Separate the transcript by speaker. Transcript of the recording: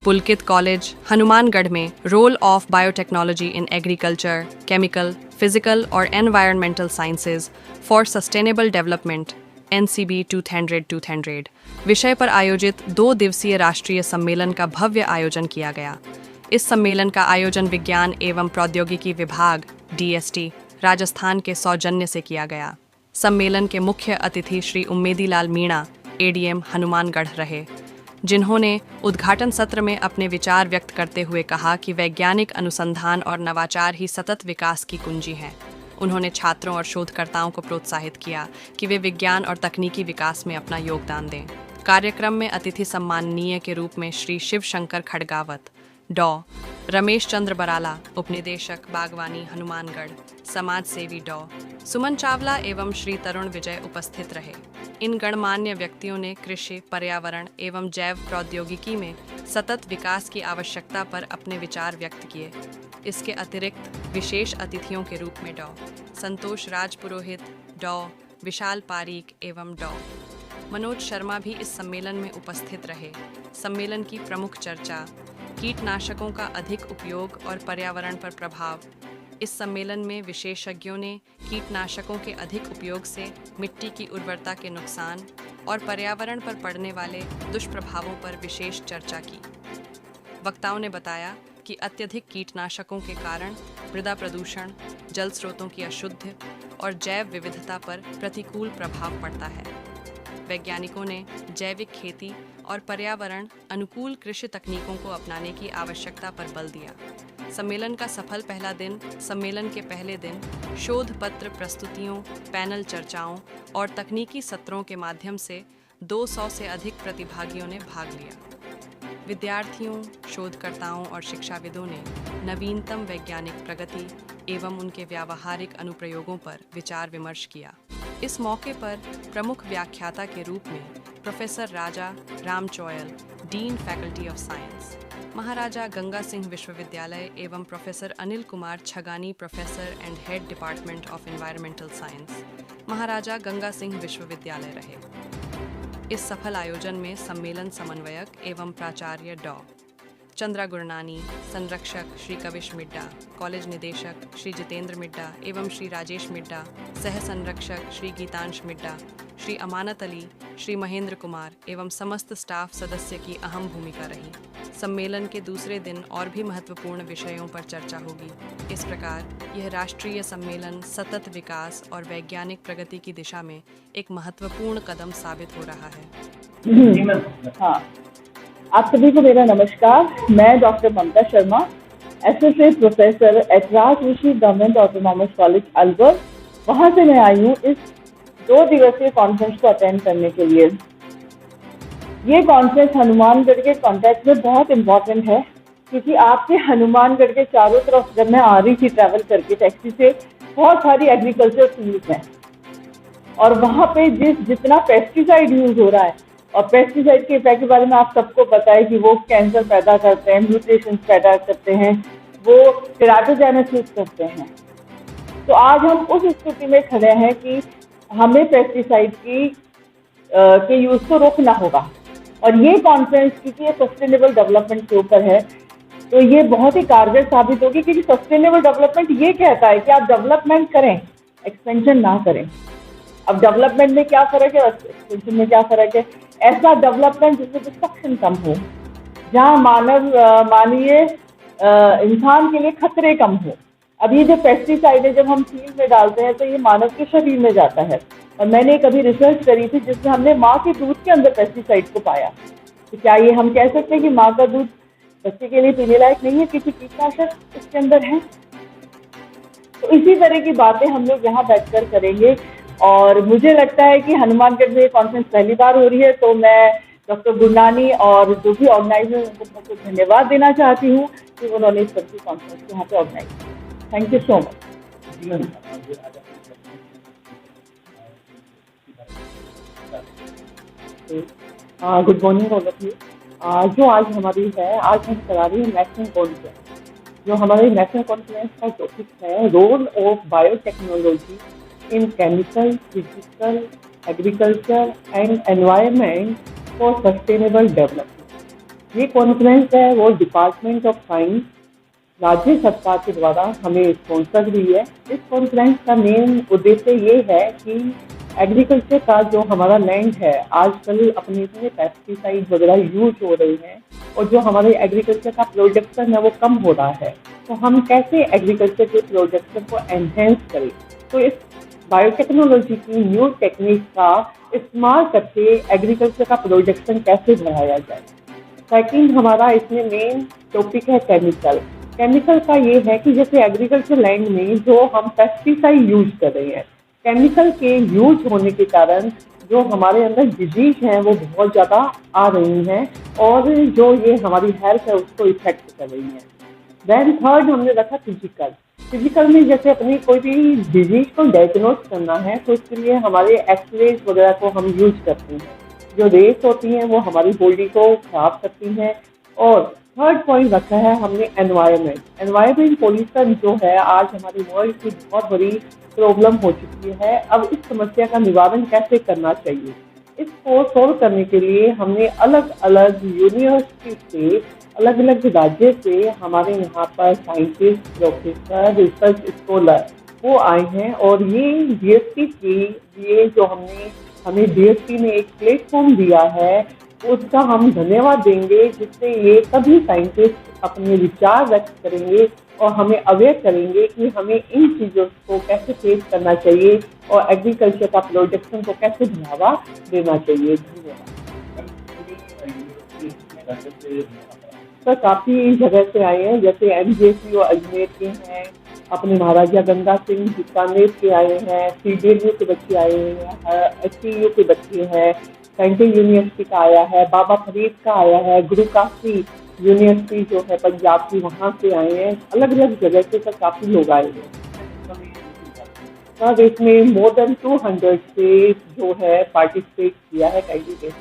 Speaker 1: पुलकित college, Hanumangarh में role of biotechnology in agriculture, chemical, physical और environmental sciences for sustainable development NCB 200 विषय पर आयोजित 2 दिवसीय राष्ट्रीय सम्मेलन का भव्य आयोजन किया गया। इस सम्मेलन का आयोजन विज्ञान एवं प्रौद्योगिकी विभाग DST राजस्थान के सौजन्य से किया गया। सम्मेलन के मुख्य अतिथि श्री उम्मेदीलाल मीणा ADM हनुमानगढ़ रहे, जिन्होंने उद्घाटन सत्र में अपने विचार व्यक्त करते हुए कहा कि वैज्ञानिक अनुसंधान और नवाचार ही सतत विकास की कुंजी हैं। उन्होंने छात्रों और शोधकर्ताओं को प्रोत्साहित किया कि वे विज्ञान और तकनीकी विकास में अपना योगदान दें। कार्यक्रम में अतिथि सम्माननीय के रूप में श्री शिव शंकर खड़गावत, डॉ. रमेश चंद्र बराला, उपनिदेशक बागवानी हनुमानगढ़, समाज सेवी डॉ. सुमन चावला एवं श्री तरुण विजय उपस्थित रहे। इन गणमान्य व्यक्तियों ने कृषि, पर्यावरण एवं जैव प्रौद्योगिकी में सतत विकास की आवश्यकता पर अपने विचार व्यक्त किए। इसके अतिरिक्त विशेष अतिथियों के रूप में डॉ. संतोष राज पुरोहित, डॉ. विशाल पारीक एवं डॉ. मनोज शर्मा भी इस सम्मेलन में उपस्थित रहे। सम्मेलन की प्रमुख चर्चा कीटनाशकों का अधिक उपयोग और पर्यावरण पर प्रभाव। इस सम्मेलन में विशेषज्ञों ने कीटनाशकों के अधिक उपयोग से मिट्टी की उर्वरता के नुकसान और पर्यावरण पर पड़ने वाले दुष्प्रभावों पर विशेष चर्चा की। वक्ताओं ने बताया कि अत्यधिक कीटनाशकों के कारण मृदा प्रदूषण, जल स्रोतों की अशुद्ध और जैव विविधता पर प्रतिकूल प्रभाव पड़ता है। वैज्ञानिकों ने जैविक खेती और पर्यावरण अनुकूल कृषि तकनीकों को अपनाने की आवश्यकता पर बल दिया। सम्मेलन का सफल पहला दिन सम्मेलन के पहले दिन शोध पत्र प्रस्तुतियों, पैनल चर्चाओं और तकनीकी सत्रों के माध्यम से 200 से अधिक प्रतिभागियों ने भाग लिया। विद्यार्थियों, शोधकर्ताओं और शिक्षाविदों ने नवीनतम वैज्ञानिक प्रगति एवं उनके व्यावहारिक अनुप्रयोगों पर विचार विमर्श किया। इस मौके पर प्रमुख व्याख्याता के रूप में professor Raja Ram Choyal, dean faculty of science, Maharaja Ganga Singh विश्वविद्यालय एवं professor Anil Kumar Chhagani, professor and head department of environmental science, Maharaja Ganga Singh विश्वविद्यालय रहे। इस सफल आयोजन में सम्मेलन समन्वयक एवं प्राचार्य डॉ. चंद्रा गुरनानी, संरक्षक श्री कविश मिड्डा, कॉलेज निदेशक श्री जितेंद्र मिड्डा एवं श्री राजेश मिड्डा, सह संरक्षक श्री गीतांश मिड्डा, श्री अमानत अली, श्री महेंद्र कुमार एवं समस्त स्टाफ सदस्य की अहम भूमिका रही। सम्मेलन के दूसरे दिन और भी महत्वपूर्ण विषयों पर चर्चा होगी। इस प्रकार यह राष्ट्रीय सम्मेलन सतत विकास और वैज्ञानिक प्रगति की दिशा में एक महत्वपूर्ण कदम साबित हो रहा है।
Speaker 2: हाँ, आप सभी को मेरा नमस्कार। मैं doctor Mamta Sharma, associate professor at Rajrishi government autonomous college Alwar, वहाँ से मैं आई हूँ इस 2 दिवसीय कॉन्फ्रेंस को अटेंड करने के लिए। ये कॉन्फ्रेंस हनुमानगढ़ के कॉन्टेक्स्ट में बहुत इम्पोर्टेंट है, क्योंकि आपके हनुमानगढ़ के चारों तरफ जब मैं आ रही थी ट्रैवल करके टैक्सी से, बहुत सारी एग्रीकल्चर फील्ड्स हैं और वहाँ पे जितना पेस्टिसाइड यूज हो रहा है, और पेस्टिसाइड के इफेक्ट के बारे में आप सबको पता है कि वो कैंसर पैदा करते हैं, म्यूटेशंस पैदा करते हैं, वो टेराटोजेनेसिस करते हैं। तो आज हम उस स्थिति में खड़े हैं कि हमें पेस्टिसाइड के यूज को रोकना होगा। और ये कॉन्फ्रेंस क्योंकि ये सस्टेनेबल डेवलपमेंट के ऊपर है, तो ये बहुत ही कारगर साबित होगी, क्योंकि सस्टेनेबल डेवलपमेंट ये कहता है कि आप डेवलपमेंट करें, एक्सपेंशन ना करें। अब डेवलपमेंट में क्या फर्क है, एक्सपेंशन में क्या फर्क है? ऐसा डेवलपमेंट जिसमें डिस्ट्रक्शन कम हो, जहाँ मानवीय इंसान के लिए खतरे कम हो। अब ये जो पेस्टिसाइड है, जब हम फील्ड में डालते हैं तो ये मानव के शरीर में जाता है। और मैंने कभी रिसर्च करी थी जिसमें हमने माँ के दूध के अंदर पेस्टिसाइड को पाया। तो क्या ये हम कह सकते हैं कि माँ का दूध बच्चे के लिए पीने लायक नहीं है, क्योंकि कीटनाशक इसके अंदर है? तो इसी तरह की बातें हम लोग यहाँ बैठकर करेंगे। और मुझे लगता है कि हनुमानगढ़ में ये कॉन्फ्रेंस पहली बार हो रही है, तो मैं डॉक्टर गुरनानी और जो भी ऑर्गेनाइजर उनको बहुत कुछ धन्यवाद देना चाहती हूँ कि उन्होंने इस तरह की कॉन्फ्रेंस यहाँ पे ऑर्गेनाइज किया। Thank you so much. Good morning all of you. जो आज हमारी है, आज हम करा रही है नेशनल कॉन्फ्रेंस। जो हमारी नेशनल कॉन्फ्रेंस का टॉपिक है role of biotechnology in chemical, physical, agriculture and environment for sustainable development। ये कॉन्फ्रेंस है वो डिपार्टमेंट ऑफ साइंस राज्य सरकार के द्वारा हमें स्पॉन्सर हुई है। इस कॉन्फ्रेंस का मेन उद्देश्य ये है कि एग्रीकल्चर का जो हमारा लैंड है, आजकल अपने इतने पेस्टिसाइड वगैरह यूज हो रहे हैं और जो हमारे एग्रीकल्चर का प्रोडक्शन है वो कम हो रहा है, तो हम कैसे एग्रीकल्चर के प्रोडक्शन को एनहेंस करें। तो इस बायोटेक्नोलॉजी की न्यू टेक्निक का इस्तेमाल करके एग्रीकल्चर का प्रोडक्शन कैसे बढ़ाया जाए। सेकंड हमारा इसमें मेन टॉपिक है केमिकल। केमिकल का ये है कि जैसे एग्रीकल्चर लैंड में जो हम पेस्टिसाइड यूज कर रहे हैं, केमिकल के यूज होने के कारण जो हमारे अंदर डिजीज हैं वो बहुत ज़्यादा आ रही हैं और जो ये हमारी हेल्थ है उसको इफेक्ट कर रही हैं। देन थर्ड हमने रखा फिजिकल। फिजिकल में जैसे अपनी कोई भी डिजीज को डायग्नोज करना है तो उसके लिए हमारे एक्सरेज वगैरह को हम यूज करते हैं। जो रेस होती हैं वो हमारी बॉडी को खराब करती हैं। और थर्ड पॉइंट रखा है हमने एनवायरनमेंट। एनवायरनमेंट पोल्यूशन जो है आज हमारे वर्ल्ड की बहुत बड़ी प्रॉब्लम हो चुकी है। अब इस समस्या का निवारण कैसे करना चाहिए, इसको सोल्व करने के लिए हमने अलग अलग यूनिवर्सिटी से, अलग अलग राज्य से हमारे यहाँ पर साइंटिस्ट, प्रोफेसर, रिसर्च स्कॉलर वो आए हैं और ये डीएसपी की ये जो हमें डीएसपी ने एक प्लेटफॉर्म दिया है उसका हम धन्यवाद देंगे, जिससे ये सभी साइंटिस्ट अपने विचार व्यक्त करेंगे और हमें अवेयर करेंगे कि हमें इन चीज़ों को कैसे फेस करना चाहिए और एग्रीकल्चर का प्रोडक्शन को कैसे बढ़ावा देना चाहिए। धन्यवाद। सर काफ़ी जगह से आए हैं, जैसे एमजेसी और अजमेर के हैं, अपने महाराजा गंगा सिंह बीकानेर के आए हैं, सीडीएलयू के बच्चे आए हैं, एचटीयू के बच्चे हैं, सेंट्रल यूनिवर्सिटी का आया है, बाबा फरीद का आया है, गुरु काशी यूनिवर्सिटी जो है पंजाब की वहाँ से आए हैं। अलग अलग जगह से सर काफ़ी लोग आए हैं। सर इसमें मोर देन 200 से जो है पार्टिसिपेट किया है कैंडिडेट।